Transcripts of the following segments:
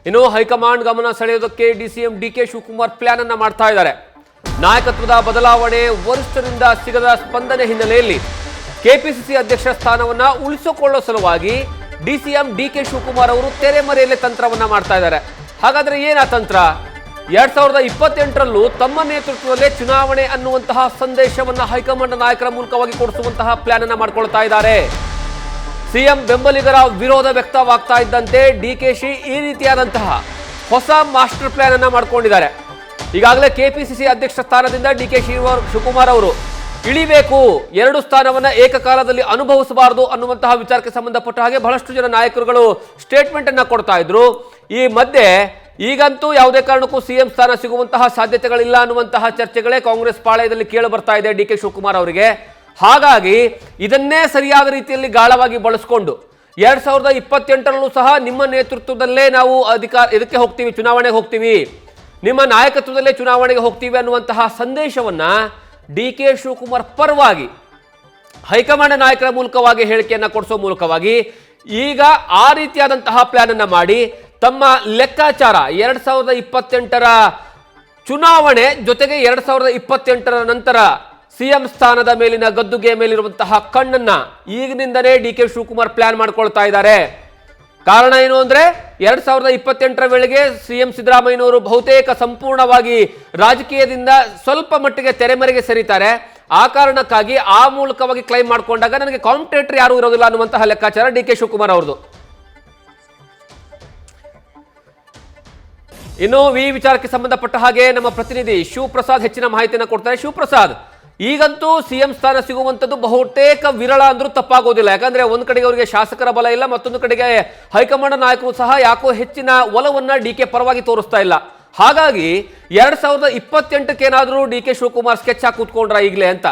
ಇನ್ನು ಹೈಕಮಾಂಡ್ ಗಮನ ಸೆಳೆಯೋದಕ್ಕೆ DCM DK Shivakumar plan ಅನ್ನ ಮಾಡ್ತಾ ಇದ್ದಾರೆ. ನಾಯಕತ್ವದ ಬದಲಾವಣೆ, ವರಿಷ್ಠರಿಂದ ಸಿಗದ ಸ್ಪಂದನೆ ಹಿನ್ನೆಲೆಯಲ್ಲಿ ಕೆಪಿಸಿಸಿ ಅಧ್ಯಕ್ಷ ಸ್ಥಾನವನ್ನ ಉಳಿಸಿಕೊಳ್ಳೋ ಸಲುವಾಗಿ ಡಿಸಿಎಂ ಡಿಕೆ ಶಿವಕುಮಾರ್ ಅವರು ತೆರೆಮರೆಯಲ್ಲೇ ತಂತ್ರವನ್ನ ಮಾಡ್ತಾ ಇದ್ದಾರೆ. ಹಾಗಾದ್ರೆ ಏನ ತಂತ್ರ? 2028ರಲ್ಲೂ ತಮ್ಮ ನೇತೃತ್ವದಲ್ಲೇ ಚುನಾವಣೆ ಅನ್ನುವಂತಹ ಸಂದೇಶವನ್ನ ಹೈಕಮಾಂಡ್ ನಾಯಕರ ಮೂಲಕವಾಗಿ ಕೊಡಿಸುವಂತಹ ಪ್ಲಾನ್ ಅನ್ನ ಮಾಡ್ಕೊಳ್ತಾ ಇದ್ದಾರೆ. ಸಿಎಂ ಬೆಂಬಲಿಗರ ವಿರೋಧ ವ್ಯಕ್ತವಾಗ್ತಾ ಇದ್ದಂತೆ ಡಿಕೆಶಿ ಈ ರೀತಿಯಾದಂತಹ ಹೊಸ ಮಾಸ್ಟರ್ ಪ್ಲಾನ್ ಅನ್ನ ಮಾಡ್ಕೊಂಡಿದ್ದಾರೆ. ಈಗಾಗಲೇ ಕೆಪಿಸಿಸಿ ಅಧ್ಯಕ್ಷ ಸ್ಥಾನದಿಂದ ಡಿಕೆ ಶಿವಕುಮಾರ್ ಅವರು ಇಳಿಬೇಕು, 2 ಸ್ಥಾನವನ್ನ ಏಕಕಾಲದಲ್ಲಿ ಅನುಭವಿಸಬಾರದು ಅನ್ನುವಂತಹ ವಿಚಾರಕ್ಕೆ ಸಂಬಂಧಪಟ್ಟ ಹಾಗೆ ಬಹಳಷ್ಟು ಜನ ನಾಯಕರುಗಳು ಸ್ಟೇಟ್ಮೆಂಟ್ ಅನ್ನ ಕೊಡ್ತಾ ಇದ್ರು. ಈ ಮಧ್ಯೆ ಈಗಂತೂ ಯಾವುದೇ ಕಾರಣಕ್ಕೂ ಸಿಎಂ ಸ್ಥಾನ ಸಿಗುವಂತಹ ಸಾಧ್ಯತೆಗಳಿಲ್ಲ ಅನ್ನುವಂತಹ ಚರ್ಚೆಗಳೇ ಕಾಂಗ್ರೆಸ್ ಪಾಳಯದಲ್ಲಿ ಕೇಳಿ ಬರ್ತಾ ಇದೆ ಡಿಕೆ ಶಿವಕುಮಾರ್ ಅವರಿಗೆ. ಹಾಗಾಗಿ ಇದನ್ನೇ ಸರಿಯಾದ ರೀತಿಯಲ್ಲಿ ಗಾಳವಾಗಿ ಬಳಸಿಕೊಂಡು 2028ರಲ್ಲೂ ಸಹ ನಿಮ್ಮ ನೇತೃತ್ವದಲ್ಲೇ ನಾವು ಇದಕ್ಕೆ ಹೋಗ್ತೀವಿ, ಚುನಾವಣೆಗೆ ಹೋಗ್ತೀವಿ, ನಿಮ್ಮ ನಾಯಕತ್ವದಲ್ಲೇ ಚುನಾವಣೆಗೆ ಹೋಗ್ತೀವಿ ಅನ್ನುವಂತಹ ಸಂದೇಶವನ್ನ ಡಿಕೆ ಶಿವಕುಮಾರ್ ಪರವಾಗಿ ಹೈಕಮಾಂಡ್ ನಾಯಕರ ಮೂಲಕವಾಗಿ ಹೇಳಿಕೆಯನ್ನ ಕೊಡಿಸೋ ಮೂಲಕವಾಗಿ ಈಗ ಆ ರೀತಿಯಾದಂತಹ ಪ್ಲಾನ್ ಅನ್ನ ಮಾಡಿ ತಮ್ಮ ಲೆಕ್ಕಾಚಾರ 2028ರ ಚುನಾವಣೆ ಜೊತೆಗೆ 2028ರ ನಂತರ ಸಿಎಂ ಸ್ಥಾನದ ಮೇಲಿನ ಗದ್ದುಗೆ ಮೇಲಿರುವಂತಹ ಕಣ್ಣನ್ನ ಈಗಿನಿಂದಲೇ ಡಿಕೆ ಶಿವಕುಮಾರ್ ಪ್ಲಾನ್ ಮಾಡ್ಕೊಳ್ತಾ ಇದ್ದಾರೆ. ಕಾರಣ ಏನು ಅಂದ್ರೆ 2028ರ ವೇಳೆಗೆ ಸಿಎಂ ಸಿದ್ದರಾಮಯ್ಯನವರು ಬಹುತೇಕ ಸಂಪೂರ್ಣವಾಗಿ ರಾಜಕೀಯದಿಂದ ಸ್ವಲ್ಪ ಮಟ್ಟಿಗೆ ತೆರೆಮರೆಗೆ ಸರಿತಾರೆ. ಆ ಕಾರಣಕ್ಕಾಗಿ ಆ ಮೂಲಕವಾಗಿ ಕ್ಲೈಮ್ ಮಾಡ್ಕೊಂಡಾಗ ನನಗೆ ಕಾಂಪಿಟೇಟರ್ ಯಾರು ಇರೋದಿಲ್ಲ ಅನ್ನುವಂತಹ ಲೆಕ್ಕಾಚಾರ ಡಿಕೆ ಶಿವಕುಮಾರ್ ಅವ್ರದ್ದು. ಇನ್ನು ಈ ವಿಚಾರಕ್ಕೆ ಸಂಬಂಧಪಟ್ಟ ಹಾಗೆ ನಮ್ಮ ಪ್ರತಿನಿಧಿ ಶಿವಪ್ರಸಾದ್ ಹೆಚ್ಚಿನ ಮಾಹಿತಿಯನ್ನು ಕೊಡ್ತಾರೆ. ಶಿವಪ್ರಸಾದ್, ಈಗಂತೂ ಸಿಎಂ ಸ್ಥಾನ ಸಿಗುವಂಥದ್ದು ಬಹುತೇಕ ವಿರಳ ಅಂದ್ರೂ ತಪ್ಪಾಗೋದಿಲ್ಲ. ಯಾಕಂದ್ರೆ ಒಂದ್ ಕಡೆಗೆ ಅವರಿಗೆ ಶಾಸಕರ ಬಲ ಇಲ್ಲ, ಮತ್ತೊಂದು ಕಡೆಗೆ ಹೈಕಮಾಂಡ್ ನಾಯಕರು ಸಹ ಯಾಕೋ ಹೆಚ್ಚಿನ ಒಲವನ್ನ ಡಿಕೆ ಪರವಾಗಿ ತೋರಿಸ್ತಾ ಇಲ್ಲ. ಹಾಗಾಗಿ 2028ಕ್ಕೆ ಏನಾದರೂ ಡಿಕೆ ಶಿವಕುಮಾರ್ ಸ್ಕೆಚ್ ಹಾಕಿ ಕೂತ್ಕೊಂಡ್ರ ಈಗಲೇ ಅಂತ?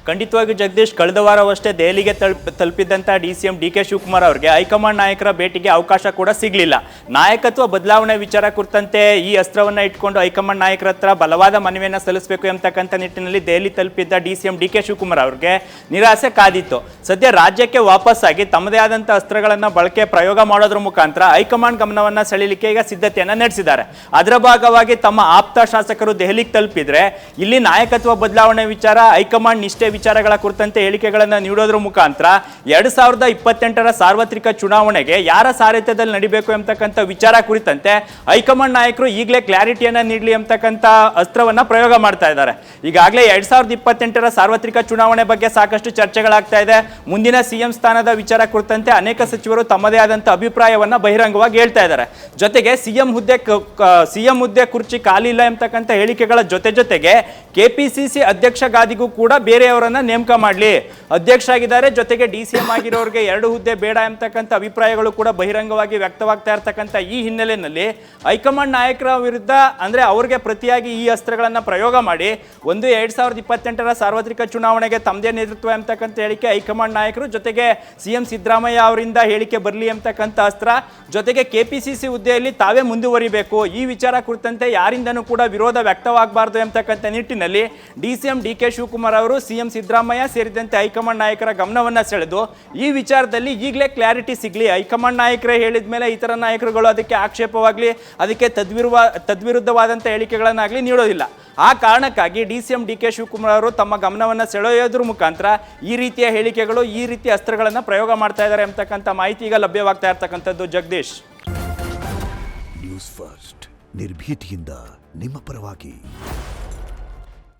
ಖಂಡಿತವಾಗಿಯೂ ಜಗದೀಶ್, ಕಳೆದ ವಾರವಷ್ಟೇ ದೆಹಲಿಗೆ ತಲುಪಿದ್ದಂಥ ಡಿಸಿಎಂ ಡಿಕೆ ಶಿವಕುಮಾರ್ ಅವರಿಗೆ ಹೈಕಮಾಂಡ್ ನಾಯಕರ ಭೇಟಿಗೆ ಅವಕಾಶ ಕೂಡ ಸಿಗಲಿಲ್ಲ. ನಾಯಕತ್ವ ಬದಲಾವಣೆ ವಿಚಾರ ಕುರಿತಂತೆ ಈ ಅಸ್ತ್ರವನ್ನು ಇಟ್ಕೊಂಡು ಹೈಕಮಾಂಡ್ ನಾಯಕರ ಹತ್ರ ಬಲವಾದ ಮನವಿಯನ್ನು ಸಲ್ಲಿಸಬೇಕು ಎಂಬತಕ್ಕಂಥ ನಿಟ್ಟಿನಲ್ಲಿ ದೆಹಲಿ ತಲುಪಿದ್ದ ಡಿಸಿಎಂ ಡಿಕೆ ಶಿವಕುಮಾರ್ ಅವರಿಗೆ ನಿರಾಸೆ ಕಾದಿತ್ತು. ಸದ್ಯ ರಾಜ್ಯಕ್ಕೆ ವಾಪಸ್ಸಾಗಿ ತಮ್ಮದೇ ಆದಂಥ ಅಸ್ತ್ರಗಳನ್ನು ಪ್ರಯೋಗ ಮಾಡೋದ್ರ ಮುಖಾಂತರ ಹೈಕಮಾಂಡ್ ಗಮನವನ್ನು ಸೆಳೆಯಲಿಕ್ಕೆ ಈಗ ಸಿದ್ಧತೆಯನ್ನು ನಡೆಸಿದ್ದಾರೆ. ಅದರ ಭಾಗವಾಗಿ ತಮ್ಮ ಆಪ್ತ ಶಾಸಕರು ದೆಹಲಿಗೆ ತಲುಪಿದ್ರೆ ಇಲ್ಲಿ ನಾಯಕತ್ವ ಬದಲಾವಣೆ ವಿಚಾರ, ಹೈಕಮಾಂಡ್ ನಿಷ್ಠೆ ವಿಚಾರಗಳ ಕುರಿತಂತೆ ಹೇಳಿಕೆಗಳನ್ನು ನೀಡೋದ್ರ ಮುಖಾಂತರ 2028ರ ಸಾರ್ವತ್ರಿಕ ಚುನಾವಣೆಗೆ ಯಾರ ಸಾರಥ್ಯದಲ್ಲಿ ನಡಿಬೇಕು ಎಂಬತಕ್ಕಂಥ ವಿಚಾರ ಕುರಿತಂತೆ ಹೈಕಮಾಂಡ್ ನಾಯಕರು ಈಗಲೇ ಕ್ಲಾರಿಟಿಯನ್ನ ನೀಡಲಿ ಎಂಬತಕ್ಕಂಥ ಅಸ್ತ್ರವನ್ನ ಪ್ರಯೋಗ ಮಾಡ್ತಾ ಇದ್ದಾರೆ. ಈಗಾಗಲೇ 2028ರ ಸಾರ್ವತ್ರಿಕ ಚುನಾವಣೆ ಬಗ್ಗೆ ಸಾಕಷ್ಟು ಚರ್ಚೆಗಳಾಗ್ತಾ ಇದೆ. ಮುಂದಿನ ಸಿಎಂ ಸ್ಥಾನದ ವಿಚಾರ ಕುರಿತಂತೆ ಅನೇಕ ಸಚಿವರು ತಮ್ಮದೇ ಆದಂಥ ಅಭಿಪ್ರಾಯವನ್ನ ಬಹಿರಂಗವಾಗಿ ಹೇಳ್ತಾ ಇದ್ದಾರೆ. ಜೊತೆಗೆ ಸಿಎಂ ಹುದ್ದೆ ಕುರ್ಚಿ ಖಾಲಿ ಇಲ್ಲ ಎಂಬತಕ್ಕಂಥ ಹೇಳಿಕೆಗಳ ಜೊತೆಗೆ ಕೆಪಿಸಿಸಿ ಅಧ್ಯಕ್ಷ ಗಾದಿಗೂ ಕೂಡ ಬೇರೆಯವರನ್ನ ನೇಮಕ ಮಾಡಲಿ, ಅಧ್ಯಕ್ಷ ಆಗಿದ್ದಾರೆ, ಜೊತೆಗೆ ಡಿಸಿಎಂ ಆಗಿರೋರಿಗೆ 2 ಹುದ್ದೆ ಬೇಡ ಎಂಬತಕ್ಕಂಥ ಅಭಿಪ್ರಾಯಗಳು ಕೂಡ ಬಹಿರಂಗವಾಗಿ ವ್ಯಕ್ತವಾಗ್ತಾ ಇರತಕ್ಕಂಥ ಈ ಹಿನ್ನೆಲೆಯಲ್ಲಿ ಹೈಕಮಾಂಡ್ ನಾಯಕರ ವಿರುದ್ಧ ಅಂದ್ರೆ ಅವರಿಗೆ ಪ್ರತಿಯಾಗಿ ಈ ಅಸ್ತ್ರಗಳನ್ನ ಪ್ರಯೋಗ ಮಾಡಿ 2028ರ ಸಾರ್ವತ್ರಿಕ ಚುನಾವಣೆಗೆ ತಮ್ಮದೇ ನೇತೃತ್ವ ಎಂಬತಕ್ಕಂಥ ಹೇಳಿಕೆ ಹೈಕಮಾಂಡ್ ನಾಯಕರು, ಜೊತೆಗೆ ಸಿಎಂ ಸಿದ್ದರಾಮಯ್ಯ ಅವರಿಂದ ಹೇಳಿಕೆ ಬರಲಿ ಎಂಬತಕ್ಕಂಥ ಅಸ್ತ್ರ, ಜೊತೆಗೆ ಕೆಪಿಸಿಸಿ ಹುದ್ದೆಯಲ್ಲಿ ತಾವೇ ಮುಂದುವರಿಬೇಕು, ಈ ವಿಚಾರ ಕುರಿತಂತೆ ಯಾರಿಂದನೂ ಕೂಡ ವಿರೋಧ ವ್ಯಕ್ತವಾಗಬಾರದು ಎಂಬತಕ್ಕಂಥ ನಿಟ್ಟಿನಲ್ಲಿ ಡಿಸಿಎಂ ಡಿಕೆ ಶಿವಕುಮಾರ್ ಅವರು ಸಿಎಂ ಸಿದ್ದರಾಮಯ್ಯ ಸೇರಿದಂತೆ ಹೈಕಮಾಂಡ್ ನಾಯಕರ ಗಮನವನ್ನು ಸೆಳೆದು ಈ ವಿಚಾರದಲ್ಲಿ ಈಗಲೇ ಕ್ಲಾರಿಟಿ ಸಿಗಲಿ, ಹೈಕಮಾಂಡ್ ನಾಯಕರೇ ಹೇಳಿದ ಮೇಲೆ ಇತರ ನಾಯಕರುಗಳು ಅದಕ್ಕೆ ಆಕ್ಷೇಪವಾಗಲಿ, ಅದಕ್ಕೆ ತದ್ವಿರುದ್ಧವಾದಂಥ ಹೇಳಿಕೆಗಳನ್ನಾಗಲಿ ನೀಡೋದಿಲ್ಲ. ಆ ಕಾರಣಕ್ಕಾಗಿ ಡಿಸಿಎಂ ಡಿಕೆ ಶಿವಕುಮಾರ್ ಅವರು ತಮ್ಮ ಗಮನವನ್ನು ಸೆಳೆಯೋದ್ರ ಮುಖಾಂತರ ಈ ರೀತಿಯ ಹೇಳಿಕೆಗಳು, ಈ ರೀತಿಯ ಅಸ್ತ್ರಗಳನ್ನು ಪ್ರಯೋಗ ಮಾಡ್ತಾ ಇದ್ದಾರೆ ಎಂಬತಕ್ಕಂಥ ಮಾಹಿತಿ ಈಗ ಲಭ್ಯವಾಗ್ತಾ ಇರ್ತಕ್ಕಂಥದ್ದು. ಜಗದೀಶ್, ನ್ಯೂಸ್ ಫಸ್ಟ್ ನಿರ್ಭೀತಿಯಿಂದ ನಿಮ್ಮ ಪರವಾಗಿ.